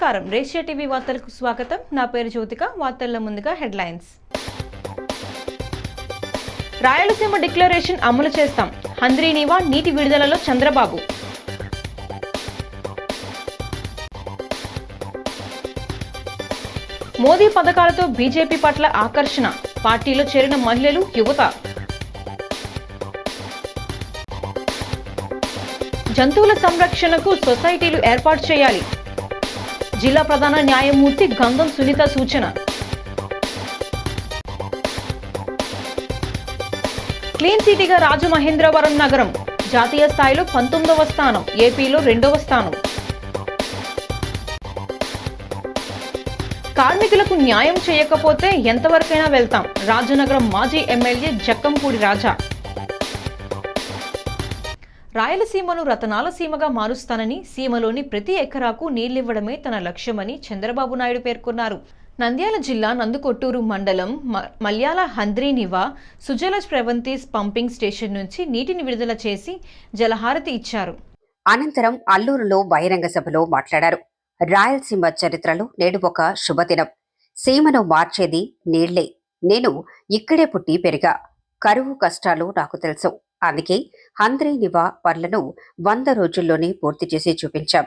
నమస్కారం, రేషియా టీవీ వార్తలకు స్వాగతం. నా పేరు జ్యోతిక. వార్తల్లో ముందుగా హెడ్లైన్స్. రాయలసీమ డిక్లరేషన్ అమలు చేస్తాం, హంద్రీనీవా నీటి విడుదలలో చంద్రబాబు. మోదీ పథకాలతో బీజేపీ పట్ల ఆకర్షణ, పార్టీలో చేరిన మహిళలు, యువత. జంతువుల సంరక్షణకు సొసైటీలు ఏర్పాటు చేయాలి, జిల్లా ప్రధాన న్యాయమూర్తి గంధం సునీత సూచన. క్లీన్ సిటీగా రాజమహేంద్రవరం నగరం, జాతీయ స్థాయిలో 19వ స్థానం, ఏపీలో 2వ స్థానం. కార్మికులకు న్యాయం చేయకపోతే ఎంతవరకైనా వెళ్తాం, రాజనగరం మాజీ ఎమ్మెల్యే జక్కంపూడి రాజా. రాయలసీమను రతనాల సీమగా మారుస్తానని, సీమలోని ప్రతి ఎకరాకు నీళ్లివ్వడమే తన లక్ష్యమని చంద్రబాబు నాయుడు పేర్కొన్నారు. నంద్యాల జిల్లా నందుకొట్టూరు మండలం మల్యాల హంద్రీనీవా సుజల స్రవంతి పంపింగ్ స్టేషన్ నుంచి నీటిని విడుదల చేసి జలహారతి ఇచ్చారు. అనంతరం అల్లూరులో బహిరంగ సభలో మాట్లాడారు. రాయలసీమ చరిత్రలో నేడు ఒక శుభదినం. సీమను మార్చేది నీళ్లే. నేను ఇక్కడే పుట్టి పెరిగా. కరువు కష్టాలు నాకు తెలుసు. అందుకే హంద్రీనీవా పనులను 100 రోజుల్లోనే పూర్తి చేసి చూపించాం.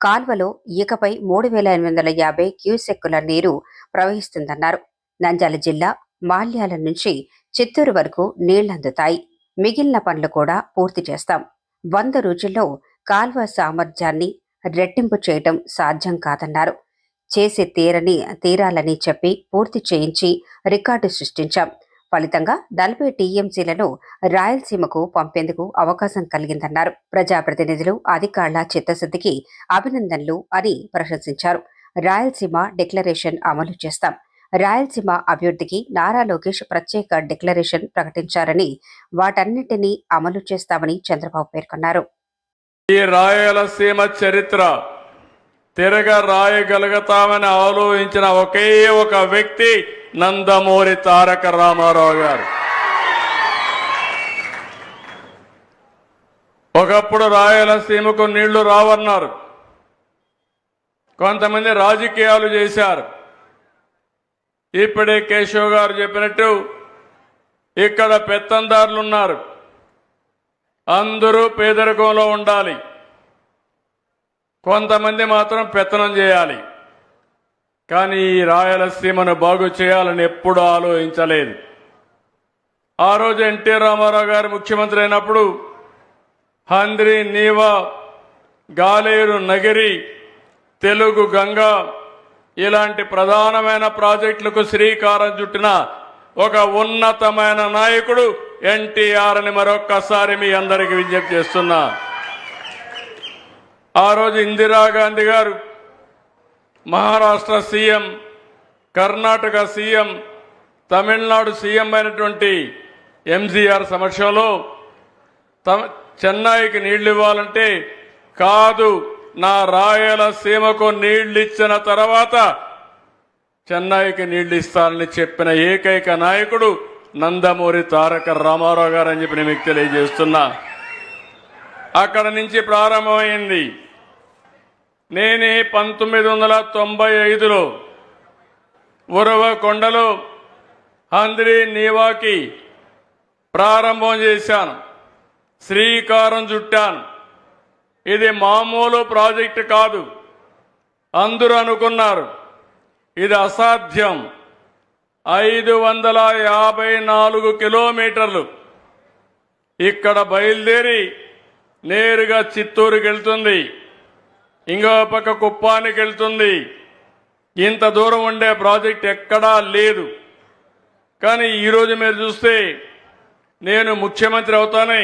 కాల్వలో ఇకపై 3850 క్యూసెక్కుల నీరు ప్రవహిస్తుందన్నారు. నంద్యాల జిల్లా మాల్యాల నుంచి చిత్తూరు వరకు నీళ్లందుతాయి. మిగిలిన పనులు కూడా పూర్తి చేస్తాం. 100 రోజుల్లో కాల్వ సామర్థ్యాన్ని రెట్టింపు చేయటం సాధ్యం కాదన్నారు. చేసి తీరాలని చెప్పి పూర్తి చేయించి రికార్డు సృష్టించాం. ఫలితంగా 40 టీఎంసీలను రాయలసీమకు పంపేందుకు అవకాశం కలిగిందన్నారు. ప్రజాప్రతినిధులు, అధికారుల చిత్తశుద్ధికి అభినందనలు అని ప్రశంసించారు. రాయలసీమ డిక్లరేషన్ అమలు చేస్తాం. రాయలసీమ అభివృద్ధికి నారా లోకేష్ ప్రత్యేక డిక్లరేషన్ ప్రకటించారని, వాటన్నిటినీ అమలు చేస్తామని చంద్రబాబు పేర్కొన్నారు. ఈ రాయలసీమ చరిత్ర తిరగ రాయగలుగుతామని ఆలోచించిన ఒకే ఒక వ్యక్తి నందమూరి తారక రామారావు గారు. ఒకప్పుడు రాయలసీమకు నీళ్లు రావన్నారు. కొంతమంది రాజకీయాలు చేశారు. ఇప్పుడే కేశవ్ గారు చెప్పినట్టు ఇక్కడ పెత్తందారులు ఉన్నారు. అందరూ పేదరికంలో ఉండాలి, కొంతమంది మాత్రం పెత్తనం చేయాలి. కానీ ఈ రాయలసీమను బాగు చేయాలని ఎప్పుడూ ఆలోచించలేదు. ఆ రోజు ఎన్టీ రామారావు గారు ముఖ్యమంత్రి అయినప్పుడు హంద్రీనీవా, గాలేరు నగిరి, తెలుగు గంగ ఇలాంటి ప్రధానమైన ప్రాజెక్టులకు శ్రీకారం చుట్టిన ఒక ఉన్నతమైన నాయకుడు ఎన్టీఆర్ అని మరొక్కసారి మీ అందరికీ విజ్ఞప్తి చేస్తున్నా. ఆ రోజు ఇందిరాగాంధీ గారు Maharashtra CM, Karnataka CM, Tamil Nadu CM అయినటువంటి ఎంజీఆర్ సమక్షంలో చెన్నైకి నీళ్లు ఇవ్వాలంటే కాదు, నా రాయలసీమకు నీళ్లు ఇచ్చిన తర్వాత చెన్నైకి నీళ్లు ఇస్తానని చెప్పిన ఏకైక నాయకుడు నందమూరి తారక రామారావు గారు అని చెప్పి నేను మీకు తెలియజేస్తున్నా. అక్కడ నుంచి ప్రారంభమైంది. నేనే 1995లో ఉరవకొండలో హంద్రీనీవాకి ప్రారంభం చేశాను, శ్రీకారం చుట్టాను. ఇది మామూలు ప్రాజెక్టు కాదు. అందరూ అనుకున్నారు ఇది అసాధ్యం. 554 కిలోమీటర్లు ఇక్కడ బయలుదేరి నేరుగా చిత్తూరుకి వెళ్తుంది, ఇంకో పక్క కుప్పానికి వెళ్తుంది. ఇంత దూరం ఉండే ప్రాజెక్ట్ ఎక్కడా లేదు. కానీ ఈరోజు మీరు చూస్తే నేను ముఖ్యమంత్రి అవుతానే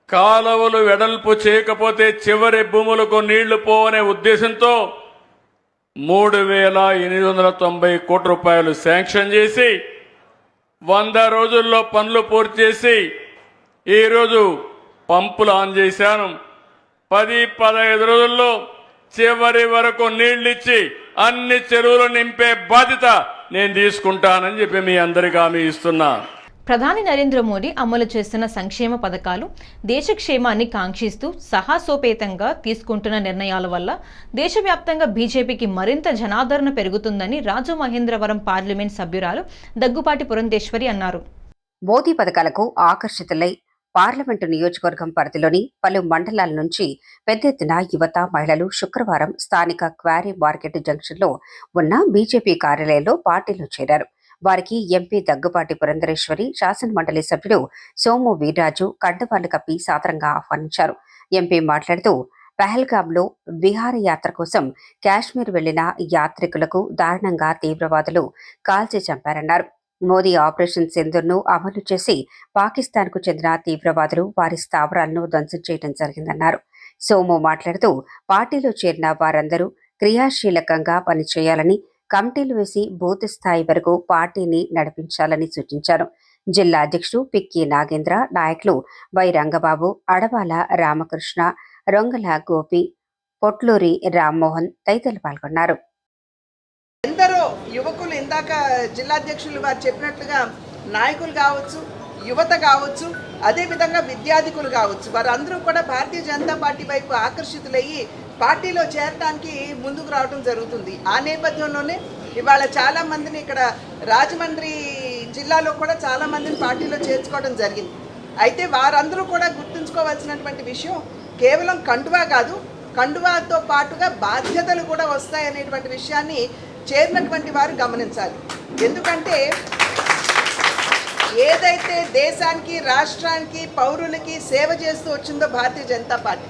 కాలువలు వెడల్పు చేయకపోతే చివరి భూములకు నీళ్లు పోవనే ఉద్దేశంతో 3890 కోట్ల రూపాయలు శాంక్షన్ చేసి 100 రోజుల్లో పనులు పూర్తి చేసి ఈరోజు పంపులు ఆన్ చేశాను. 10-15 రోజుల్లో చివరి వరకు నీళ్లిచ్చి అన్ని చెరువులు నింపే బాధ్యత నేను తీసుకుంటానని చెప్పి మీ అందరికీ హామీ ఇస్తున్నా. ప్రధాని నరేంద్ర మోడీ అమలు చేస్తున్న సంక్షేమ పథకాలు దేశ క్షేమాన్ని కాంక్షిస్తూ సాహసోపేతంగా తీసుకుంటున్న నిర్ణయాల వల్ల దేశవ్యాప్తంగా బీజేపీకి మరింత జనాదరణ పెరుగుతుందని రాజమహేంద్రవరం పార్లమెంట్ సభ్యురాలు దగ్గుపాటి పురంధేశ్వరి అన్నారు. మోదీ పథకాలకు ఆకర్షితులై పార్లమెంటు నియోజకవర్గం పరిధిలోని పలు మండలాల నుంచి పెద్ద ఎత్తున యువత, మహిళలు శుక్రవారం స్థానిక క్వారీ మార్కెట్ జంక్షన్లో ఉన్న బీజేపీ కార్యాలయంలో పార్టీలో చేరారు. వారికి ఎంపీ దగ్గుపాటి పురంధరేశ్వరి, శాసనమండలి సభ్యుడు సోము వీర్రాజు కండువాలు కప్పి సాదరంగా ఆహ్వానించారు. ఎంపీ మాట్లాడుతూ పహల్గామ్లో విహారయాత్ర కోసం కాశ్మీర్ వెళ్లిన యాత్రికులకు దారుణంగా తీవ్రవాదులు కాల్చి చంపారన్నారు. మోదీ ఆపరేషన్ సింధూర్ను అమలు చేసి పాకిస్తాన్కు చెందిన తీవ్రవాదులు వారి స్థావరాలను ధ్వంసం చేయడం జరిగిందన్నారు. సోము మాట్లాడుతూ పార్టీలో చేరిన వారందరూ క్రియాశీలకంగా పనిచేయాలని, కమిటీలు వేసి బూత్ స్థాయి వరకు పార్టీని నడిపించాలని సూచించారు. జిల్లా అధ్యక్షుడు పిక్కి నాగేంద్ర, నాయకులు వై రంగబాబు, అడవాల రామకృష్ణ, రొంగల గోపి, పొట్లూరి రామ్మోహన్ తదితరులు పాల్గొన్నారు. ఎందరో యువకులు, ఇందాక జిల్లాధ్యక్షులు వారు చెప్పినట్లుగా నాయకులు కావచ్చు, యువత కావచ్చు, అదేవిధంగా విద్యార్థికులు కావచ్చు, వారందరూ కూడా భారతీయ జనతా పార్టీ వైపు ఆకర్షితులయ్యి పార్టీలో చేరడానికి ముందుకు రావడం జరుగుతుంది. ఆ నేపథ్యంలోనే ఇవాళ చాలా మందిని ఇక్కడ రాజమండ్రి జిల్లాలో కూడా చాలా మందిని పార్టీలో చేర్చుకోవడం జరిగింది. అయితే వారందరూ కూడా గుర్తుంచుకోవాల్సినటువంటి విషయం కేవలం కండువా కాదు, కండువాతో పాటుగా బాధ్యతలు కూడా వస్తాయనేటువంటి విషయాన్ని చేరినటువంటి వారు గమనించాలి. ఎందుకంటే ఏదైతే దేశానికి, రాష్ట్రానికి, పౌరులకి సేవ చేస్తూ వచ్చిందో భారతీయ జనతా పార్టీ,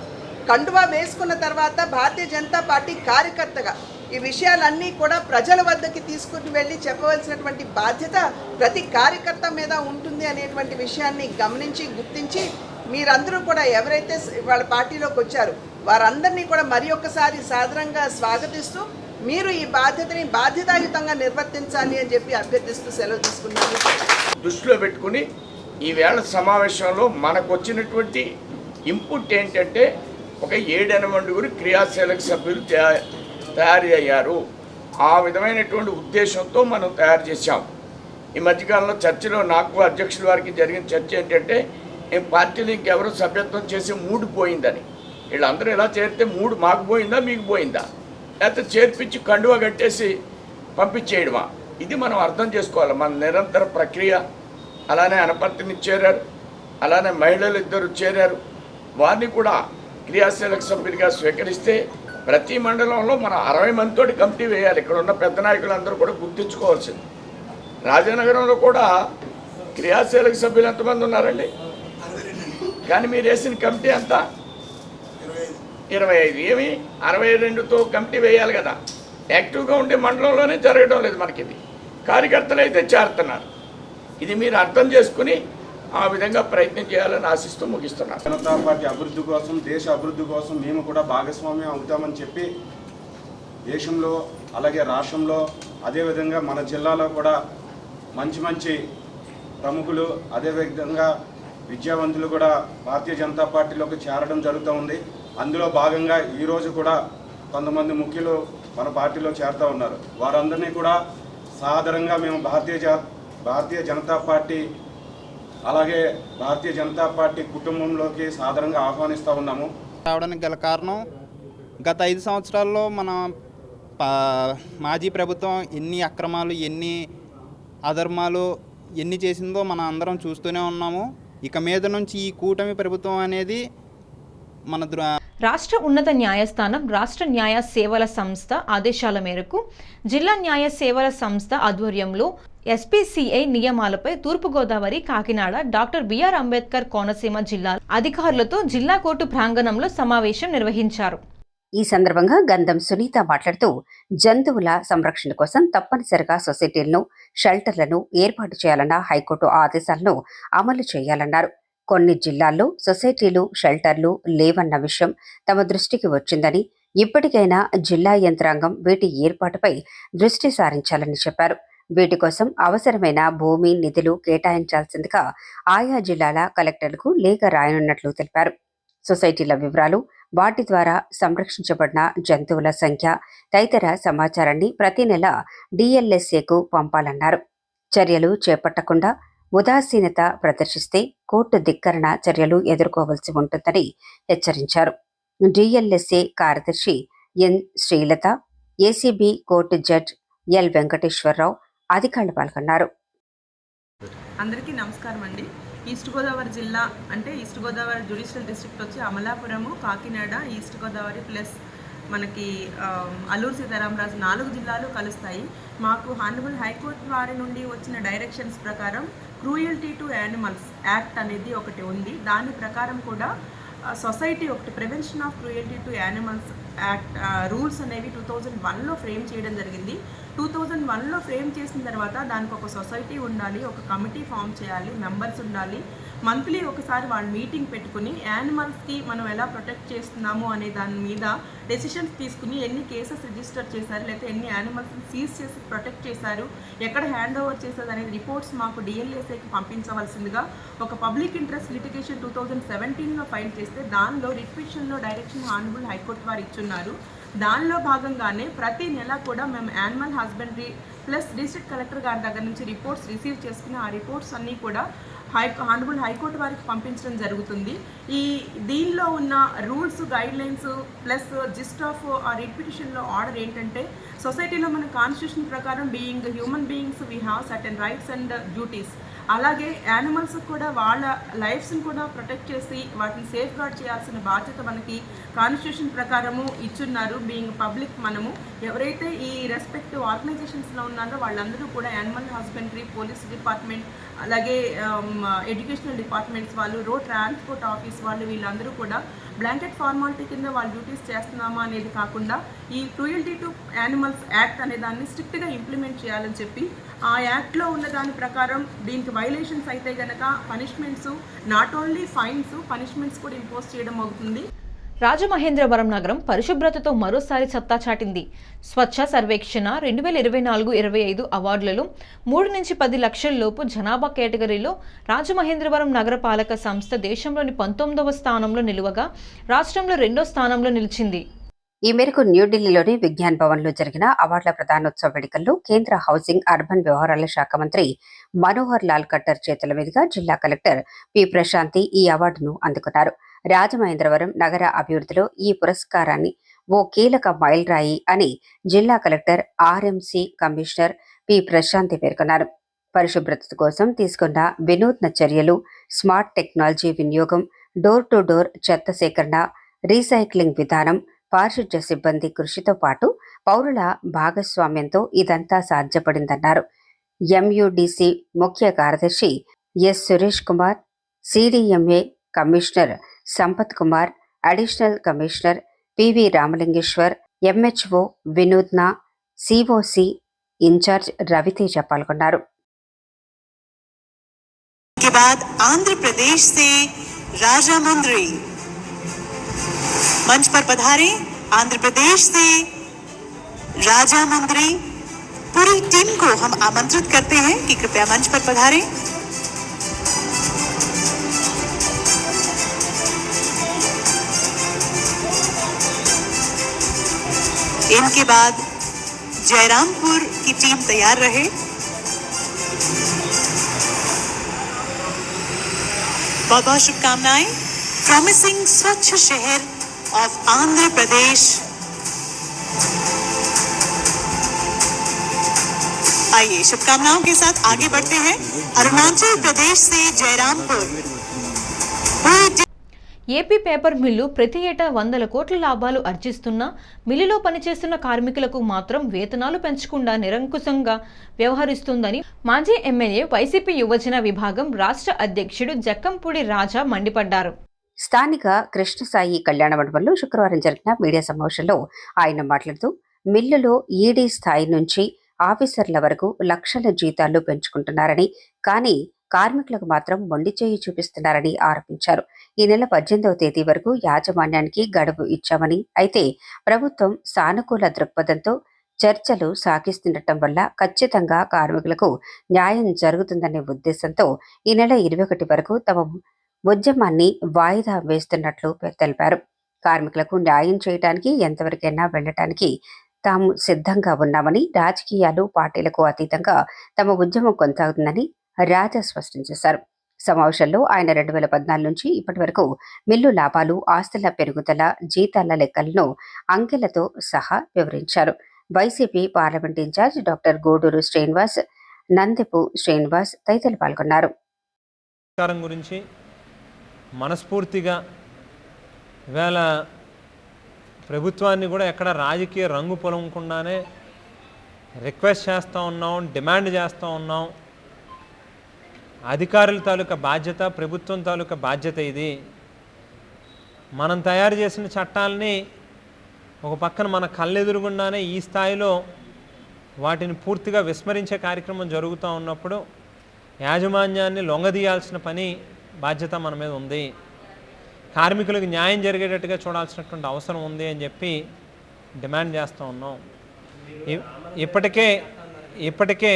కండువా వేసుకున్న తర్వాత భారతీయ జనతా పార్టీ కార్యకర్తగా ఈ విషయాలన్నీ కూడా ప్రజల వద్దకి తీసుకుని వెళ్ళి చెప్పవలసినటువంటి బాధ్యత ప్రతి కార్యకర్త మీద ఉంటుంది అనేటువంటి విషయాన్ని గమనించి, గుర్తించి మీరందరూ కూడా ఎవరైతే వాళ్ళ పార్టీలోకి వచ్చారో వారందరినీ కూడా మరి ఒక్కసారి సాదరంగా స్వాగతిస్తూ మీరు ఈ బాధ్యతని బాధ్యతాయుతంగా నిర్వర్తించాలి అని చెప్పి అభ్యర్థిస్తూ సెలవు తీసుకున్నాను. దృష్టిలో పెట్టుకుని ఈవేళ సమావేశంలో మనకు వచ్చినటువంటి ఇన్పుట్ ఏంటంటే ఒక 7-8 క్రియాశీలక సభ్యులు తయారు అయ్యారు. ఆ విధమైనటువంటి ఉద్దేశంతో మనం తయారు చేశాం. ఈ మధ్యకాలంలో చర్చలో నాకు అధ్యక్షుల వారికి జరిగిన చర్చ ఏంటంటే పార్టీలు ఇంకెవరూ సభ్యత్వం చేసే మూడు పోయిందని. వీళ్ళందరూ ఇలా చేరితే మూడు మాకు పోయిందా, మీకు పోయిందా, లేకపోతే చేర్పించి కండువా కట్టేసి పంపించేయడమా? ఇది మనం అర్థం చేసుకోవాలి. మన నిరంతర ప్రక్రియ. అలానే అనపర్తిని చేరారు, అలానే మహిళలు 2 చేరారు. వారిని కూడా క్రియాశీలక సభ్యుడిగా స్వీకరిస్తే ప్రతి మండలంలో మనం 60 మందితోటి కమిటీ వేయాలి. ఇక్కడ ఉన్న పెద్ద నాయకులందరూ కూడా గుర్తించుకోవాల్సింది. రాజనగరంలో కూడా క్రియాశీలక సభ్యులు ఎంతమంది ఉన్నారండి? కానీ మీరు వేసిన కమిటీ ఎంత? 25. ఏమి 62తో కమిటీ వేయాలి కదా. యాక్టివ్గా ఉండే మండలంలోనే జరగడం లేదు మనకి. ఇది కార్యకర్తలు అయితే చేరుతున్నారు. ఇది మీరు అర్థం చేసుకుని ఆ విధంగా ప్రయత్నం చేయాలని ఆశిస్తూ ముగిస్తున్నారు. జనతా పార్టీ అభివృద్ధి కోసం, దేశ అభివృద్ధి కోసం మేము కూడా భాగస్వామ్యం అవుతామని చెప్పి దేశంలో అలాగే రాష్ట్రంలో అదేవిధంగా మన జిల్లాలో కూడా మంచి ప్రముఖులు అదేవిధంగా విద్యావంతులు కూడా భారతీయ జనతా పార్టీలోకి చేరడం జరుగుతూ ఉంది. అందులో భాగంగా ఈరోజు కూడా కొంతమంది ముఖ్యులు మన పార్టీలో చేరుతూ ఉన్నారు. వారందరినీ కూడా సాదరంగా మేము భారతీయ జనతా పార్టీ అలాగే భారతీయ జనతా పార్టీ కుటుంబంలోకి సాదరంగా ఆహ్వానిస్తూ ఉన్నాము. రావడానికి గల కారణం గత 5 సంవత్సరాల్లో మన మాజీ ప్రభుత్వం ఎన్ని అక్రమాలు, ఎన్ని అధర్మాలు ఎన్ని చేసిందో మన అందరం చూస్తూనే ఉన్నాము. ఇక మీద నుంచి ఈ కూటమి ప్రభుత్వం అనేది మన రాష్ట్ర ఉన్నత న్యాయస్థానం రాష్ట్ర న్యాయ సేవల సంస్థ ఆదేశాల మేరకు జిల్లా న్యాయ సేవల సంస్థ ఆధ్వర్యంలో ఎస్పీసీఐ నియమాలపై తూర్పుగోదావరి, కాకినాడ డాక్టర్ బిఆర్ అంబేద్కర్ కోనసీమ జిల్లాల అధికారులతో జిల్లా కోర్టు ప్రాంగణంలో సమావేశం నిర్వహించారు. ఈ సందర్భంగా గంధం సునీత మాట్లాడుతూ జంతువుల సంరక్షణ కోసం తప్పనిసరిగా సొసైటీలను, షెల్టర్లను ఏర్పాటు చేయాలన్న హైకోర్టు ఆదేశాలను అమలు చేయాలన్నారు. కొన్ని జిల్లాల్లో సొసైటీలు, షెల్టర్లు లేవన్న విషయం తమ దృష్టికి వచ్చిందని, ఇప్పటికైనా జిల్లా యంత్రాంగం వీటి ఏర్పాటుపై దృష్టి సారించాలని చెప్పారు. వీటి కోసం అవసరమైన భూమి, నిధులు కేటాయించాల్సిందిగా ఆయా జిల్లాల కలెక్టర్లకు లేఖ రాయనున్నట్లు తెలిపారు. సొసైటీల వివరాలు, వాటి ద్వారా సంరక్షించబడిన జంతువుల సంఖ్య తదితర సమాచారాన్ని ప్రతి నెల డిఎల్ఎస్ఏకు పంపాలన్నారు. చర్యలు చేపట్టకుండా ఉదాసీనత ప్రదర్శిస్తే కోర్టు ధిక్కరణ చర్యలు ఎదుర్కోవాల్సి ఉంటుందని హెచ్చరించారు. డిఎల్ఎస్ఏ కార్యదర్శి N Srilatha, ACB court judge L Venkateswararao అధికారులు పాల్గొన్నారు. అందరికీ నమస్కారం అండి. ఈస్ట్ గోదావరి జిల్లా అంటే ఈస్ట్ గోదావరి జ్యుడిషియల్ డిస్ట్రిక్ట్ వచ్చి అమలాపురము, కాకినాడ, ఈస్ట్ గోదావరి ప్లస్ మనకి అల్లూరు సీతారామరాజు 4 జిల్లాలు కలుస్తాయి. మాకు హానరబుల్ హైకోర్టు వారి నుండి వచ్చిన డైరెక్షన్స్ ప్రకారం క్రూయల్టీ టు యానిమల్స్ యాక్ట్ అనేది ఒకటి ఉంది. దాని ప్రకారం కూడా సొసైటీ ఒకటి prevention of cruelty to animals act rules అనేవి 2001లో ఫ్రేమ్ చేయడం జరిగింది. 2001లో ఫ్రేమ్ చేసిన తర్వాత దానికి ఒక సొసైటీ ఉండాలి, ఒక కమిటీ ఫామ్ చేయాలి, మెంబర్స్ ఉండాలి. మంత్లీ ఒకసారి వాళ్ళు మీటింగ్ పెట్టుకుని యానిమల్స్కి మనం ఎలా ప్రొటెక్ట్ చేస్తున్నాము అనే దాని మీద డెసిషన్స్ తీసుకుని ఎన్ని కేసెస్ రిజిస్టర్ చేశారు, లేకపోతే ఎన్ని యానిమల్స్ని సీజ్ చేసి ప్రొటెక్ట్ చేశారు, ఎక్కడ హ్యాండ్ ఓవర్ చేశారు అనే రిపోర్ట్స్ మాకు డిఎల్ఎస్ఏకి పంపించవలసిందిగా ఒక పబ్లిక్ ఇంట్రెస్ట్ లిటిగేషన్ 2017లో ఫైల్ చేస్తే దానిలో రిట్విషన్లో డైరెక్షన్ హానరబుల్ హైకోర్టు వారు ఇచ్చున్నారు. దానిలో భాగంగానే ప్రతి నెల కూడా మేము animal husbandry plus district collector గారి దగ్గర నుంచి రిపోర్ట్స్ రిసీవ్ చేసుకుని ఆ రిపోర్ట్స్ అన్నీ కూడా హానరబుల్ హైకోర్టు వారికి పంపించడం జరుగుతుంది. దీనిలో ఉన్న rules guidelines plus gist of ఆ రిపిటిషన్లో ఆర్డర్ ఏంటంటే, సొసైటీలో మన కాన్స్టిట్యూషన్ ప్రకారం being human beings we have certain rights and duties. అలాగే యానిమల్స్ కూడా వాళ్ళ లైఫ్స్ని కూడా ప్రొటెక్ట్ చేసి వాటిని సేఫ్ గార్డ్ చేయాల్సిన బాధ్యత మనకి కాన్స్టిట్యూషన్ ప్రకారము ఇచ్చున్నారు. బీయింగ్ పబ్లిక్ మనము ఎవరైతే ఈ రెస్పెక్టివ్ ఆర్గనైజేషన్స్లో ఉన్నారో వాళ్ళందరూ కూడా యానిమల్ హస్బెండరీ, పోలీస్ డిపార్ట్మెంట్, అలాగే ఎడ్యుకేషనల్ డిపార్ట్మెంట్స్ వాళ్ళు, రోడ్ ట్రాన్స్పోర్ట్ ఆఫీస్ వాళ్ళు, వీళ్ళందరూ కూడా బ్లాంకెట్ ఫార్మాలిటీ కింద వాళ్ళు డ్యూటీస్ చేస్తున్నామా అనేది కాకుండా ఈ క్రూయల్టీ టు యానిమల్స్ యాక్ట్ అనే దాన్ని స్ట్రిక్ట్గా ఇంప్లిమెంట్ చేయాలని చెప్పి ఆ యాక్ట్లో ఉన్న దాని ప్రకారం దీనికి వైలేషన్స్ అయితే కనుక punishments, not only fines, punishments కూడా ఇంపోజ్ చేయడం అవుతుంది. రాజమహేంద్రవరం నగరం పరిశుభ్రతతో మరోసారి సత్తా చాటింది. స్వచ్ఛ సర్వేక్షణ 2024-25 అవార్డులలో 3 నుంచి 10 లక్షల లోపు జనాభా కేటగిరీలో రాజమహేంద్రవరం నగరపాలక సంస్థ దేశంలోని 19వ స్థానంలో నిలువగా రాష్ట్రంలో 2వ స్థానంలో నిలిచింది. ఈ మేరకు న్యూఢిల్లీలోని విజ్ఞాన్ భవన్లో జరిగిన అవార్డుల ప్రదానోత్సవ వేడుకల్లో కేంద్ర హౌసింగ్, అర్బన్ వ్యవహారాల శాఖ మంత్రి మనోహర్ లాల్ ఖట్టర్ చేతుల మీదుగా జిల్లా కలెక్టర్ పి ప్రశాంతి ఈ అవార్డును అందుకున్నారు. రాజమహేంద్రవరం నగర అభివృద్ధిలో ఈ పురస్కారాన్ని ఓ కీలక మైలురాయి అని జిల్లా collector RMC commissioner P Prasanthi పేర్కొన్నారు. పరిశుభ్రత కోసం తీసుకున్న వినూత్న చర్యలు, స్మార్ట్ టెక్నాలజీ వినియోగం, డోర్ టు డోర్ చెత్త సేకరణ, రీసైక్లింగ్ విధానం, పారిశుధ్య సిబ్బంది కృషితో పాటు పౌరుల భాగస్వామ్యంతో ఇదంతా సాధ్యపడిందన్నారు. ఎంయుడిసి ముఖ్య కార్యదర్శి S Suresh Kumar, CDMA commissioner Sampath Kumar, additional commissioner PV Ramalingeswar, MHO Vinutna, COC incharge Raviteja పాల్గొన్నారు. के बाद आंध्र प्रदेश से राजा मुंद्री मंच पर पधारे. आंध्र प्रदेश से राजा मुंद्री, पूरी टीम को हम आमंत्रित करते हैं कि कृपया मंच पर पधारें. इनके बाद जयरामपुर की टीम तैयार रहे. बहुत बहुत शुभकामनाएं. प्रॉमिसिंग स्वच्छ शहर ऑफ आंध्र प्रदेश. आइए शुभकामनाओं के साथ आगे बढ़ते हैं. अरुणाचल प्रदेश से जयरामपुर. ఏపీ పేపర్ మిల్లు ప్రతి ఏటా 100 కోట్ల లాభాలు ఆర్జిస్తున్నా మిల్లులో పనిచేస్తున్న కార్మికులకు మాత్రం వేతనాలు పెంచకుండా నిరంకుశంగా వ్యవహరిస్తుందని మాజీ ఎమ్మెల్యే వైసీపీ యువజన విభాగం రాష్ట్ర అధ్యక్షుడు జక్కంపూడి రాజా మండిపడ్డారు. స్థానిక కృష్ణసాయి కళ్యాణ మండపంలో శుక్రవారం జరిగిన మీడియా సమావేశంలో ఆయన మాట్లాడుతూ మిల్లులో ఈడీ స్థాయి నుంచి ఆఫీసర్ల వరకు లక్షల జీతాలు పెంచుకుంటున్నారని, కానీ కార్మికులకు మాత్రం మొండి చేయి చూపిస్తున్నారని ఆరోపించారు. ఈ నెల 18వ తేదీ వరకు యాజమాన్యానికి గడువు ఇచ్చామని, అయితే ప్రభుత్వం సానుకూల దృక్పథంతో చర్చలు సాగిస్తుండటం వల్ల ఖచ్చితంగా కార్మికులకు న్యాయం జరుగుతుందనే ఉద్దేశంతో ఈ నెల 21 వరకు తమ ఉద్యమాన్ని వాయిదా వేస్తున్నట్లు తెలిపారు. కార్మికులకు న్యాయం చేయడానికి ఎంతవరకైనా వెళ్లటానికి తాము సిద్ధంగా ఉన్నామని, రాజకీయాలు పార్టీలకు అతీతంగా తమ ఉద్యమం కొనసాగుతుందని రాజా స్పష్టం చేశారు. సమావేశంలో ఆయన 2014 నుంచి ఇప్పటి వరకు మిల్లు లాభాలు, ఆస్తుల పెరుగుదల, జీతాల లెక్కలను అంకెలతో సహా వివరించారు. YCP parliament incharge doctor Guduru Srinivas, Nandepu Srinivas తదితరులు పాల్గొన్నారు. గురించి మనస్ఫూర్తిగా ఇవాళ ప్రభుత్వాన్ని కూడా ఎక్కడ రాజకీయ రంగు పొలవకుండానే రిక్వెస్ట్ చేస్తూ ఉన్నాం, డిమాండ్ చేస్తూ ఉన్నాం. అధికారుల తాలూకా బాధ్యత, ప్రభుత్వం తాలూకా బాధ్యత ఇది. మనం తయారు చేసిన చట్టాలని ఒక పక్కన మన కళ్ళెదురుగుండానే ఈ స్థాయిలో వాటిని పూర్తిగా విస్మరించే కార్యక్రమం జరుగుతూ ఉన్నప్పుడు యాజమాన్యాన్ని లొంగదీయాల్సిన పని, బాధ్యత మన మీద ఉంది. కార్మికులకు న్యాయం జరిగేటట్టుగా చూడాల్సినటువంటి అవసరం ఉంది అని చెప్పి డిమాండ్ చేస్తూ ఉన్నాం. ఇప్పటికే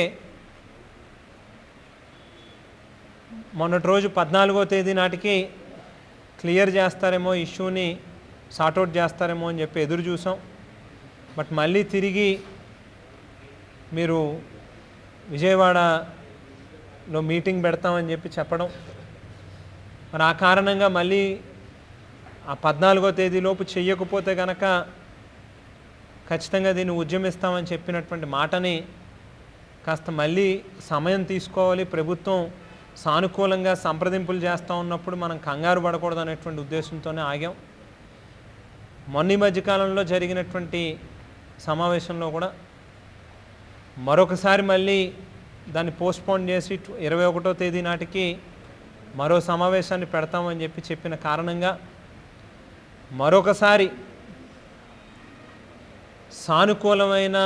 మొన్నటి రోజు 14వ తేదీ నాటికి క్లియర్ చేస్తారేమో, ఇష్యూని సార్ట్అవుట్ చేస్తారేమో అని చెప్పి ఎదురు చూసాం. బట్ మళ్ళీ తిరిగి మీరు విజయవాడలో మీటింగ్ పెడతామని చెప్పి చెప్పడం, మరి ఆ కారణంగా మళ్ళీ ఆ 14వ తేదీలోపు చెయ్యకపోతే కనుక ఖచ్చితంగా దీన్ని ఉద్యమిస్తామని చెప్పినటువంటి మాటని కాస్త మళ్ళీ సమయం తీసుకోవాలి. ప్రభుత్వం సానుకూలంగా సంప్రదింపులు చేస్తూ ఉన్నప్పుడు మనం కంగారు పడకూడదు అనేటువంటి ఉద్దేశంతోనే ఆగాం. మొన్న మధ్యకాలంలో జరిగినటువంటి సమావేశంలో కూడా మరొకసారి మళ్ళీ దాన్ని పోస్ట్పోన్ చేసి 21వ తేదీ నాటికి మరో సమావేశాన్ని పెడతామని చెప్పిన కారణంగా మరొకసారి సానుకూలమైన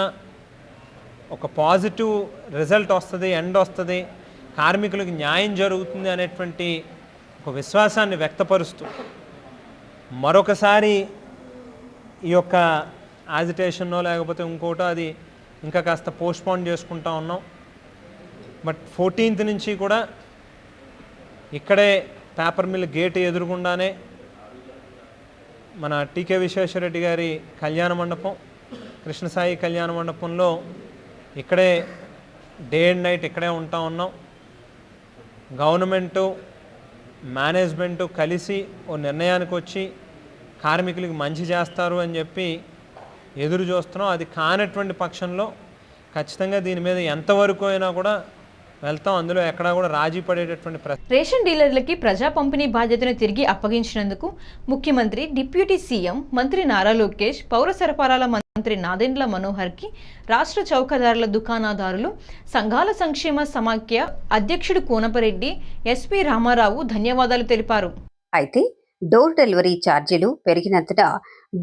ఒక పాజిటివ్ రిజల్ట్ వస్తుంది, ఎండ్ వస్తుంది, కార్మికులకు న్యాయం జరుగుతుంది అనేటువంటి ఒక విశ్వాసాన్ని వ్యక్తపరుస్తూ మరొకసారి ఈ యొక్క యాజిటేషన్నో లేకపోతే ఇంకోటో అది ఇంకా కాస్త పోస్ట్పోన్ చేసుకుంటా ఉన్నాం. బట్ 14th నుంచి కూడా ఇక్కడే పేపర్ మిల్ గేట్ ఎదురుగుండానే మన టీకే విశ్వేశ్వరరెడ్డి గారి కళ్యాణ మండపం, కృష్ణసాయి కళ్యాణ మండపంలో ఇక్కడే డే అండ్ నైట్ ఇక్కడే ఉంటా ఉన్నాం. గవర్నమెంటు, మేనేజ్మెంటు కలిసి ఓ నిర్ణయానికి వచ్చి కార్మికులకి మంచి చేస్తారు అని చెప్పి ఎదురు చూస్తున్నాం. అది కానటువంటి పక్షంలో ఖచ్చితంగా దీని మీద ఎంతవరకు అయినా కూడా వెళ్తాం. అందులో ఎక్కడా కూడా రాజీ పడేటటువంటి రేషన్ డీలర్లకి ప్రజా పంపిణీ బాధ్యతను తిరిగి అప్పగించినందుకు ముఖ్యమంత్రి, డిప్యూటీ సీఎం మంత్రి నారా లోకేష్, పౌర సరఫరాల మంత్రి నాదెండ్ల మనోహర్కి రాష్ట్ర చౌకదారుల దుకాణదారులు సంఘాల సంక్షేమ సమాఖ్య అధ్యక్షుడు కోనపరెడ్డి, ఎస్పీ రామారావు ధన్యవాదాలు తెలిపారు. అయితే డోర్ డెలివరీ ఛార్జీలు పెరిగినందున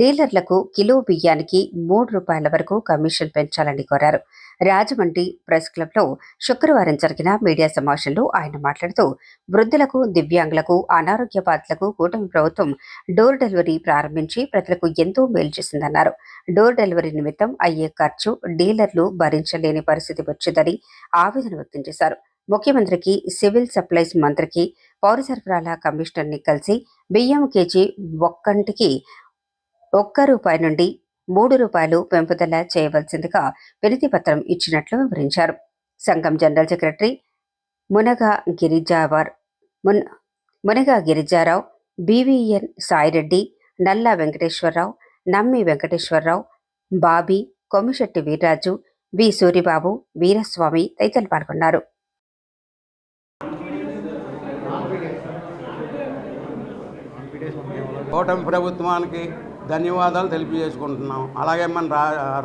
డీలర్లకు కిలో బియ్యానికి ₹3 వరకు కమిషన్ పెంచాలని కోరారు. రాజమండ్రి ప్రెస్ క్లబ్లో శుక్రవారం జరిగిన మీడియా సమావేశంలో ఆయన మాట్లాడుతూ, వృద్ధులకు, దివ్యాంగులకు, అనారోగ్య బాధితులకు కూటమి ప్రభుత్వం డోర్ డెలివరీ ప్రారంభించి ప్రజలకు ఎంతో మేలు చేసిందన్నారు. డోర్ డెలివరీ నిమిత్తం అయ్యే ఖర్చు డీలర్లు భరించలేని పరిస్థితి వచ్చిందని ఆవేదన వ్యక్తం చేశారు. ముఖ్యమంత్రికి, సివిల్ సప్లైస్ మంత్రికి, పౌర సరఫరాల కమిషనర్ని కలిసి బియ్యం కేజీ ఒక్కంటికి ₹1 నుండి ₹3 పెంపుదల చేయవలసిందిగా వినతి పత్రం ఇచ్చినట్లు వివరించారు. సంఘం జనరల్ సెక్రటరీ మునగా గిరిజారావు, బీవీఎన్ సాయిరెడ్డి, నల్లా వెంకటేశ్వరరావు, నమ్మి వెంకటేశ్వరరావు, బాబీ, కొమ్మిశెట్టి వీర్రాజు, వి సూరిబాబు, వీరస్వామి తదితరులు పాల్గొన్నారు. కూటమి ప్రభుత్వానికి ధన్యవాదాలు తెలియజేసుకుంటున్నాం. అలాగే మన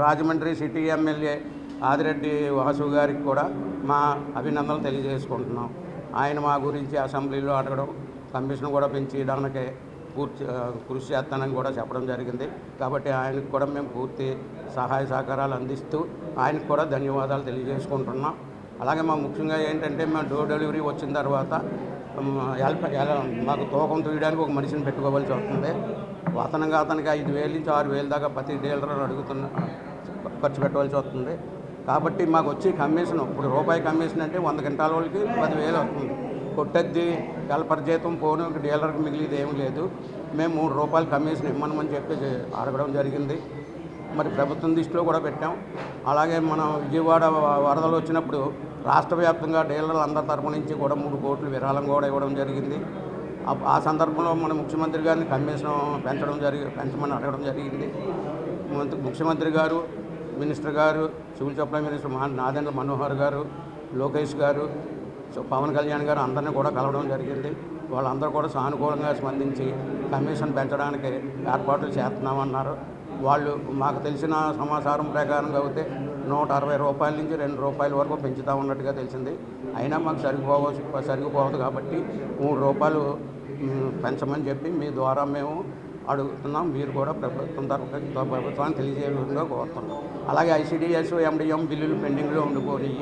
రాజమండ్రి సిటీ ఎమ్మెల్యే ఆదిరెడ్డి వాసు గారికి కూడా మా అభినందనలు తెలియజేసుకుంటున్నాం. ఆయన మా గురించి అసెంబ్లీలో అడగడం, కమిషన్ కూడా పెంచడానికి కృషి చేస్తానని కూడా చెప్పడం జరిగింది. కాబట్టి ఆయనకు కూడా మేము పూర్తి సహాయ సహకారాలు అందిస్తూ ఆయనకు కూడా ధన్యవాదాలు తెలియజేసుకుంటున్నాం. అలాగే మా ముఖ్యంగా ఏంటంటే మేము డోర్ డెలివరీ వచ్చిన తర్వాత మాకు తూకం తీయడానికి ఒక మనిషిని పెట్టుకోవాల్సి వస్తుంది. అతనికి 5,000 నుంచి 6,000 దాకా ప్రతి డీలర్ ఖర్చు పెట్టవలసి వస్తుంది. కాబట్టి మాకు వచ్చి కమిషన్, ఇప్పుడు రూపాయి కమిషన్ అంటే 100 క్వింటాల వాళ్ళకి 10,000 వస్తుంది. కొట్టద్ది హెల్పర్ జీతం పోను డీలర్కి మిగిలిది ఏమీ లేదు. మేము ₹3 కమిషన్ ఇమ్మనమని చెప్పి అడగడం జరిగింది. మరి ప్రభుత్వం దృష్టిలో కూడా పెట్టాం. అలాగే మనం విజయవాడ వరదలు వచ్చినప్పుడు రాష్ట్ర వ్యాప్తంగా డీలర్లు అందరి తరపు నుంచి కూడా 3 కోట్లు విరాళం కూడా ఇవ్వడం జరిగింది. ఆ సందర్భంలో మన ముఖ్యమంత్రి గారిని కమిషన్ పెంచమని అడగడం జరిగింది. ముఖ్యమంత్రి గారు, మినిస్టర్ గారు, civil supply minister Nadendla Manohar గారు, లోకేష్ గారు, పవన్ కళ్యాణ్ గారు అందరినీ కూడా కలవడం జరిగింది. వాళ్ళందరూ కూడా సానుకూలంగా స్పందించి కమిషన్ పెంచడానికి ఏర్పాట్లు చేస్తున్నామన్నారు. వాళ్ళు మాకు తెలిసిన సమాచారం ప్రకారంగా అయితే 160 రూపాయల నుంచి 2 రూపాయల వరకు పెంచుతా ఉన్నట్టుగా తెలిసింది. అయినా మాకు సరిపోదు కాబట్టి 3 రూపాయలు పెంచమని చెప్పి మీ ద్వారా మేము అడుగుతున్నాం. మీరు కూడా ప్రభుత్వాన్ని తెలియజేయకుండా కోరుతున్నాం. అలాగే ICDS, MDM బిల్లులు పెండింగ్లో ఉండిపోయి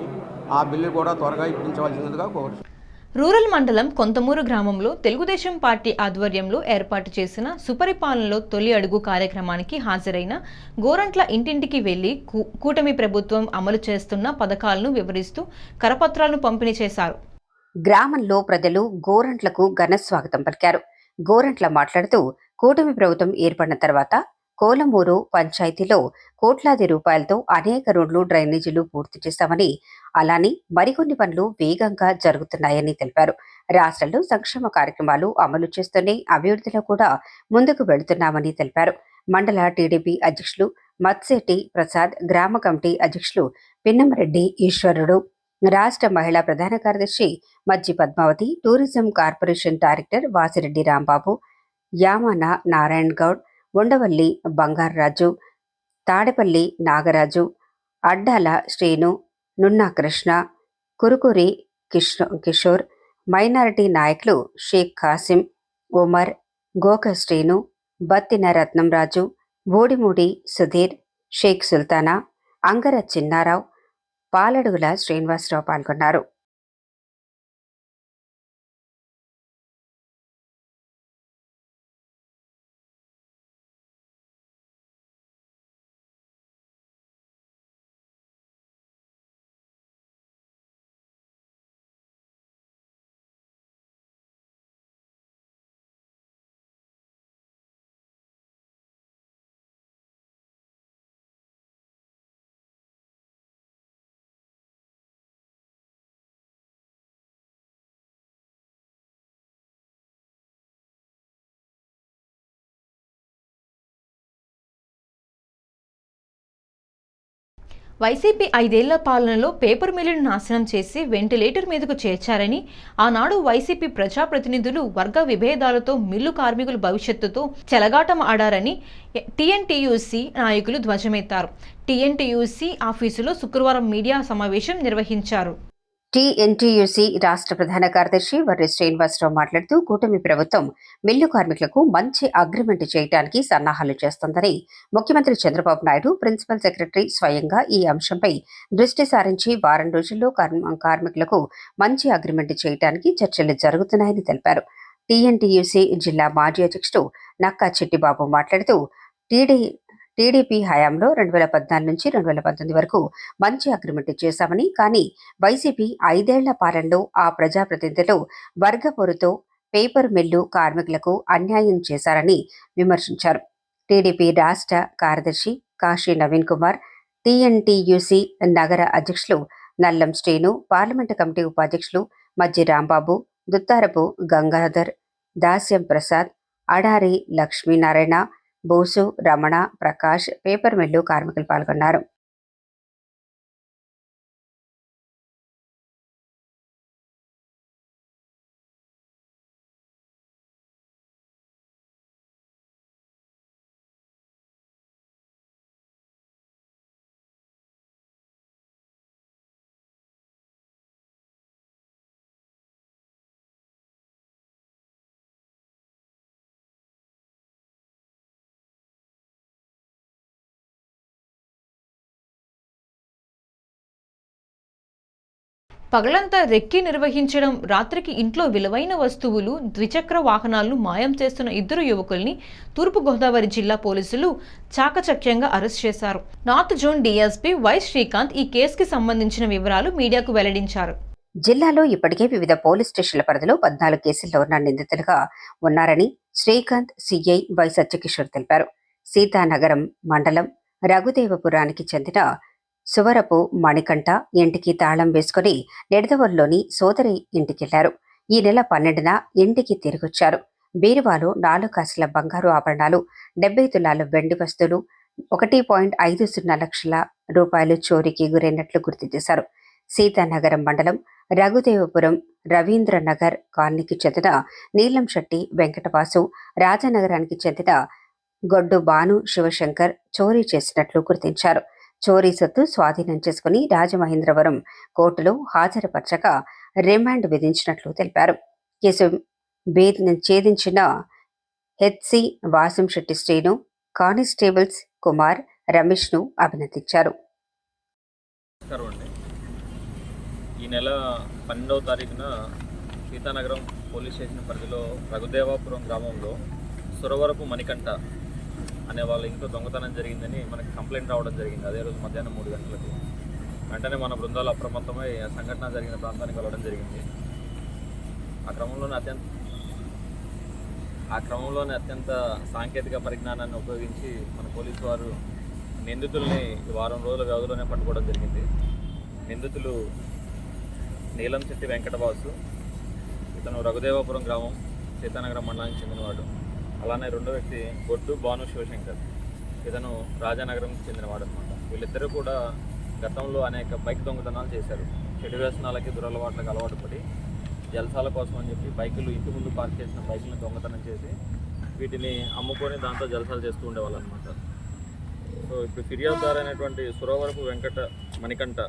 ఆ బిల్లు కూడా త్వరగా ఇప్పించవలసిందిగా కోరుతున్నాం. రూరల్ మండలం కొంతమూరు గ్రామంలో తెలుగుదేశం పార్టీ ఆధ్వర్యంలో ఏర్పాటు చేసిన సుపరిపాలనలో తొలి అడుగు కార్యక్రమానికి హాజరైన గోరంట్ల ఇంటింటికి వెళ్లి కూటమి ప్రభుత్వం అమలు చేస్తున్న పథకాలను వివరిస్తూ కరపత్రాలను పంపిణీ చేశారు. గ్రామంలో ప్రజలు గోరంట్లకు ఘన స్వాగతం పలికారు. గోరంట్ల మాట్లాడుతూ కూటమి ప్రభుత్వం ఏర్పడిన తర్వాత కోలమూరు పంచాయతీలో కోట్లాది రూపాయలతో అనేక రోడ్లు, డ్రైనేజీలు పూర్తి చేశామని, అలానే మరికొన్ని పనులు వేగంగా జరుగుతున్నాయని తెలిపారు. రాష్ట్రంలో సంక్షేమ కార్యక్రమాలు అమలు చేస్తూనే అభివృద్ధిలో కూడా ముందుకు వెళుతున్నామని తెలిపారు. మండల టీడీపీ అధ్యక్షులు మత్శెట్టి ప్రసాద్, గ్రామ కమిటీ అధ్యక్షులు పిన్నమరెడ్డి ఈశ్వరుడు, రాష్ట్ర మహిళా ప్రధాన కార్యదర్శి Majji Padmavathi, tourism corporation director Vasireddy Rambabu, Yamana Narayana Goud, Undavalli Bangararaju, Tadepalli Nagaraju, Addala Srinu, Nunna Krishna, Kurukuri Kishore, minority నాయకులు షేక్ కాసిం, ఉమర్, గోక శ్రీను, బత్తిన రత్నంరాజు, బోడిమూడి సుధీర్, షేక్ సుల్తానా, అంగర చిన్నారావు, పాలడుగుల శ్రీనివాసరావు పాల్గొన్నారు. వైసీపీ 5 ఏళ్ల పాలనలో పేపర్ మిల్లును నాశనం చేసి వెంటిలేటర్ మీదకు చేర్చారని, ఆనాడు వైసీపీ ప్రజాప్రతినిధులు వర్గ విభేదాలతో మిల్లు కార్మికుల భవిష్యత్తుతో చెలగాటం ఆడారని టీఎన్టీయూసీ నాయకులు ధ్వజమెత్తారు. టీఎన్టీయూసీ ఆఫీసులో శుక్రవారం మీడియా సమావేశం నిర్వహించారు. టీఎన్టీయూసీ రాష్ట్ర ప్రధాన కార్యదర్శి వర్రి శ్రీనివాసరావు మాట్లాడుతూ కూటమి ప్రభుత్వం మిల్లు కార్మికులకు మంచి అగ్రిమెంట్ చేయడానికి సన్నాహాలు చేస్తోందని, ముఖ్యమంత్రి చంద్రబాబు నాయుడు ప్రిన్సిపల్ సెక్రటరీ స్వయంగా ఈ అంశంపై దృష్టి సారించి వారం రోజుల్లో కార్మికులకు మంచి అగ్రిమెంట్ చేయడానికి చర్చలు జరుగుతున్నాయని తెలిపారు. టీఎన్టీయూసీ జిల్లా మాజీ అధ్యక్షుడు నక్కా చిట్టిబాబు మాట్లాడుతూ టీడీపీ హయాంలో 2014 నుంచి 2019 వరకు మంచి అగ్రిమెంట్ చేశామని, కానీ వైసీపీ 5 ఏళ్ల పాలనలో ఆ ప్రజాప్రతినిధులు వర్గపోరుతో పేపర్ మిల్లు కార్మికులకు అన్యాయం చేశారని విమర్శించారు. టీడీపీ రాష్ట్ర కార్యదర్శి కాశీ నవీన్ కుమార్, టీఎన్టీయూసీ నగర అధ్యక్షులు నల్లం శ్రీను, పార్లమెంటు కమిటీ ఉపాధ్యక్షులు మజ్జి రాంబాబు, దుత్తారపు గంగాధర్, దాస్యం ప్రసాద్, అడారి లక్ష్మీనారాయణ, బోసు, రమణ, ప్రకాష్, పేపర్ మిల్లు కార్మికులు పాల్గొన్నారు. పగలంతా రెక్కి నిర్వహించడం, రాత్రికి ఇంట్లో విలువైన వస్తువులు, ద్విచక్ర వాహనాలను మాయం చేస్తున్న 2 యువకుల్ని తూర్పుగోదావరి జిల్లా పోలీసులు చాకచక్యంగా అరెస్ట్ చేశారు. North zone DSP why Srikanth ఈ కేసుకి సంబంధించిన వివరాలు మీడియాకు వెల్లడించారు. జిల్లాలో ఇప్పటికే వివిధ పోలీస్ స్టేషన్ల పరిధిలో 14 కేసుల్లో ఉన్న నిందితులుగా ఉన్నారని శ్రీకాంత్, సిఐ వై సత్యకిషోర్ తెలిపారు. సీతానగరం మండలం రఘుదేవపురానికి చెందిన సువరపు మణికంఠ ఇంటికి తాళం వేసుకుని నిడదవోలులోని సోదరి ఇంటికెళ్లారు. ఈ నెల 12న ఇంటికి తిరిగొచ్చారు. బీరువాలో 4 కాసుల బంగారు ఆభరణాలు, 70 తులాలు వెండి వస్తువులు, 1.50 లక్షల రూపాయలు చోరీకి గురైనట్లు గుర్తు చేశారు. సీతానగరం మండలం రఘుదేవపురం రవీంద్రనగర్ కాలనీకి చెందిన నీలంశెట్టి వెంకటవాసు, రాజానగరానికి చెందిన గొడ్డు భాను శివశంకర్ చోరీ చేసినట్లు గుర్తించారు. చోరీ సొత్తు స్వాధీనం చేసుకుని రాజమహేంద్రవరం కోర్టులో హాజరుపరచగా రిమాండ్ విధించినట్లు తెలిపారు. కేసు ఛేదించిన హెచ్సి వాసంశెట్టి శ్రీను, కానిస్టేబుల్స్ కుమార్, రమేష్ ను అభినందించారు. ఈ నెల 12వ తారీఖున సీతానగరం పోలీస్ స్టేషన్ పరిధిలో రఘుదేవాపురం గ్రామంలో సురవరపు మణికంఠ అనే వాళ్ళ ఇంట్లో దొంగతనం జరిగిందని మనకి కంప్లైంట్ రావడం జరిగింది. అదే రోజు మధ్యాహ్నం 3 గంటలకు వెంటనే మన బృందాలు అప్రమత్తమై సంఘటన జరిగిన ప్రాంతానికి వెళ్ళడం జరిగింది. ఆ క్రమంలోనే అత్యంత సాంకేతిక పరిజ్ఞానాన్ని ఉపయోగించి మన పోలీసు వారు నిందితుల్ని వారం రోజుల వ్యవధిలోనే పట్టుకోవడం జరిగింది. నిందితులు నీలంశెట్టి వెంకటవాసు, ఇతను రఘుదేవాపురం గ్రామం సీతానగరం మండలానికి చెందినవాడు. అలానే రెండో వ్యక్తి గొడ్డు భాను శివశంకర్, ఇతను రాజానగరంకి చెందినవాడు అనమాట. వీళ్ళిద్దరూ కూడా గతంలో అనేక బైక్ దొంగతనాలు చేశారు. చెడు వ్యసనాలకి దురలవాట్లకు అలవాటు పడి జలసాల కోసం అని చెప్పి బైకులు ఇంటి ముందు పార్క్ చేసిన బైకులను దొంగతనం చేసి వీటిని అమ్ముకొని దాంతో జలసాలు చేస్తూ ఉండేవాళ్ళు అనమాట. సో ఇప్పుడు ఫిర్యాదుదారు అయినటువంటి సురవరపు మణికంఠ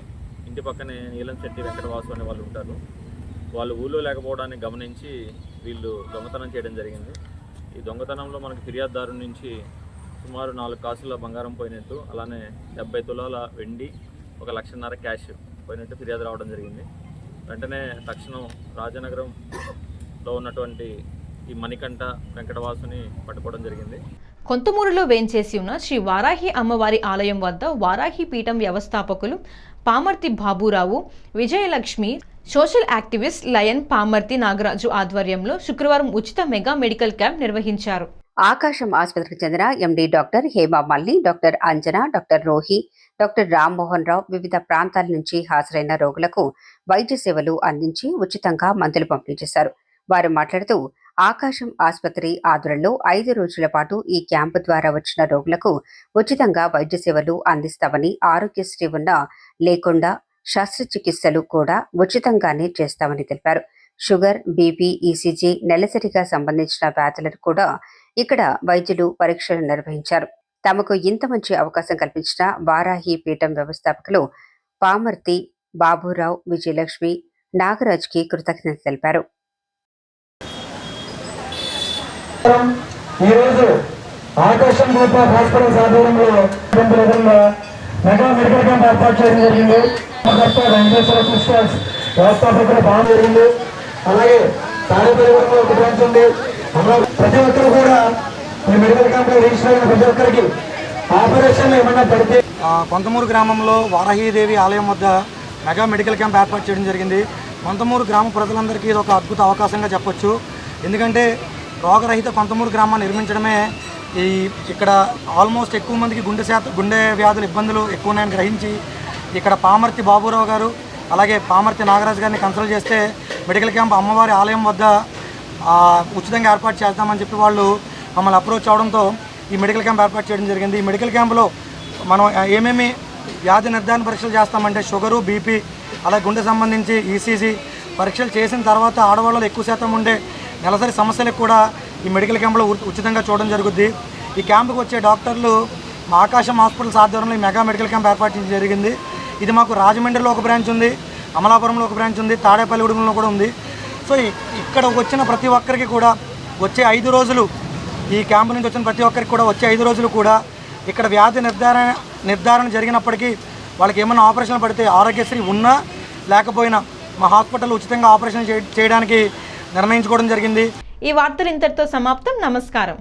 ఇంటి పక్కనే నీలంశెట్టి వెంకటవాసు అనే వాళ్ళు ఉంటారు. వాళ్ళు ఊళ్ళో లేకపోవడాన్ని గమనించి వీళ్ళు దొంగతనం చేయడం జరిగింది. ఈ దొంగతనంలో మనకి ఫిర్యాదుదారు నుంచి సుమారు 4 కాసుల బంగారం పోయినట్టు, అలానే 70 తులాల వెండి, 1.5 లక్ష క్యాష్ పోయినట్టు ఫిర్యాదు రావడం జరిగింది. వెంటనే తక్షణం రాజనగరంలో ఉన్నటువంటి ఈ మణికంఠ వెంకటవాసుని పట్టుకోవడం జరిగింది. కొంతమూరులో వేంచేసి ఉన్న శ్రీ వారాహి అమ్మవారి ఆలయం వద్ద వారాహి పీఠం వ్యవస్థాపకులు Pamarthi Baburao, Vijayalakshmi, social activist lion Pamarthi Nagaraju ఆధ్వర్యంలో శుక్రవారం ఉచిత మెగా మెడికల్ క్యాంప్ నిర్వహించారు. ఆకాశం ఆసుపత్రికి చెందిన ఎండి డాక్టర్ హేమా మల్లి, డాక్టర్ అంజన, డాక్టర్ రోహి, డాక్టర్ రామ్మోహన్ రావు వివిధ ప్రాంతాల నుంచి హాజరైన రోగులకు వైద్య సేవలు అందించి ఉచితంగా మందులు పంపిణీ చేశారు. వారు మాట్లాడుతూ ఆకాశం ఆసుపత్రి ఆధ్వర్యంలో 5 రోజుల పాటు ఈ క్యాంపు ద్వారా వచ్చిన రోగులకు ఉచితంగా వైద్య సేవలు అందిస్తామని, ఆరోగ్యశ్రీ ఉన్నా లేకుండా శస్త్రచికిత్సలు కూడా ఉచితంగానే చేస్తామని తెలిపారు. షుగర్, బీపీ, ఈసీజీ, నెలసరిగా సంబంధించిన వ్యాధులను కూడా ఇక్కడ వైద్యులు పరీక్షలు నిర్వహించారు. తమకు ఇంత మంచి అవకాశం కల్పించిన వారాహి పీఠం వ్యవస్థాపకులు పామర్తి బాబురావు, విజయలక్ష్మి, నాగరాజ్కి కృతజ్ఞతలు తెలిపారు. ఈరోజు ఆకాశం గ్రూప్ ఆఫ్ హాస్పిటల్స్ ఆధ్వర్యంలో మెగా మెడికల్ క్యాంప్ ఏర్పాటు చేయడం జరిగింది. వెంకటేశ్వర సిస్టర్స్ వ్యవస్థాపకులు బాగా జరిగింది. అలాగే తాడేపల్లిగూడెంలో ఒక బ్రాంచ్ ఉంది. ప్రతి ఒక్కరు కూడా ఈ మెడికల్ క్యాంప్ లో రిజిస్టర్ అయిన ప్రతి ఒక్కరికి ఆపరేషన్ ఏమన్నా పడితే కొంతమూరు గ్రామంలో వారాహీదేవి ఆలయం వద్ద మెగా మెడికల్ క్యాంప్ ఏర్పాటు చేయడం జరిగింది. కొంతమూరు గ్రామ ప్రజలందరికీ ఇది ఒక అద్భుత అవకాశంగా చెప్పొచ్చు. ఎందుకంటే రోగరహిత కొంతమూరు గ్రామాన్ని నిర్మించడమే ఇక్కడ ఆల్మోస్ట్ ఎక్కువ మందికి గుండె వ్యాధుల ఇబ్బందులు ఎక్కువ ఉన్నాయని గ్రహించి ఇక్కడ పామర్తి బాబురావు గారు అలాగే పామర్తి నాగరాజు గారిని కన్సల్ట్ చేస్తే మెడికల్ క్యాంప్ అమ్మవారి ఆలయం వద్ద ఉచితంగా ఏర్పాటు చేద్దామని చెప్పి వాళ్ళు మమ్మల్ని అప్రోచ్ అవడంతో ఈ మెడికల్ క్యాంప్ ఏర్పాటు చేయడం జరిగింది. ఈ మెడికల్ క్యాంపులో మనం ఏమేమి వ్యాధి నిర్ధారణ పరీక్షలు చేస్తామంటే షుగరు, బీపీ, అలాగే గుండె సంబంధించి ఈసీజీ పరీక్షలు చేసిన తర్వాత ఆడవాళ్ళలో ఎక్కువ శాతం ఉండే నెలసరి సమస్యలకు కూడా ఈ మెడికల్ క్యాంపులో ఉచితంగా చూడడం జరుగుద్ది. ఈ క్యాంపుకి వచ్చే డాక్టర్లు మా ఆకాశం హాస్పిటల్స్ ఆధ్వర్యంలో ఈ మెగా మెడికల్ క్యాంప్ ఏర్పాటు చేయడం జరిగింది. ఇది మాకు రాజమండ్రిలో ఒక బ్రాంచ్ ఉంది, అమలాపురంలో ఒక బ్రాంచ్ ఉంది, తాడేపల్లిగూడెంలో కూడా ఉంది. సో ఇక్కడ వచ్చిన ప్రతి ఒక్కరికి కూడా వచ్చే 5 రోజులు ఈ క్యాంపు నుంచి వచ్చిన ప్రతి ఒక్కరికి కూడా వచ్చే 5 రోజులు కూడా ఇక్కడ వ్యాధి నిర్ధారణ జరిగినప్పటికీ వాళ్ళకి ఏమైనా ఆపరేషన్ పడితే ఆరోగ్యశ్రీ ఉన్నా లేకపోయినా మా హాస్పిటల్ ఉచితంగా ఆపరేషన్ చేయడానికి నిర్ణయించుకోవడం జరిగింది. ఈ వార్తలు ఇంతటితో సమాప్తం. నమస్కారం.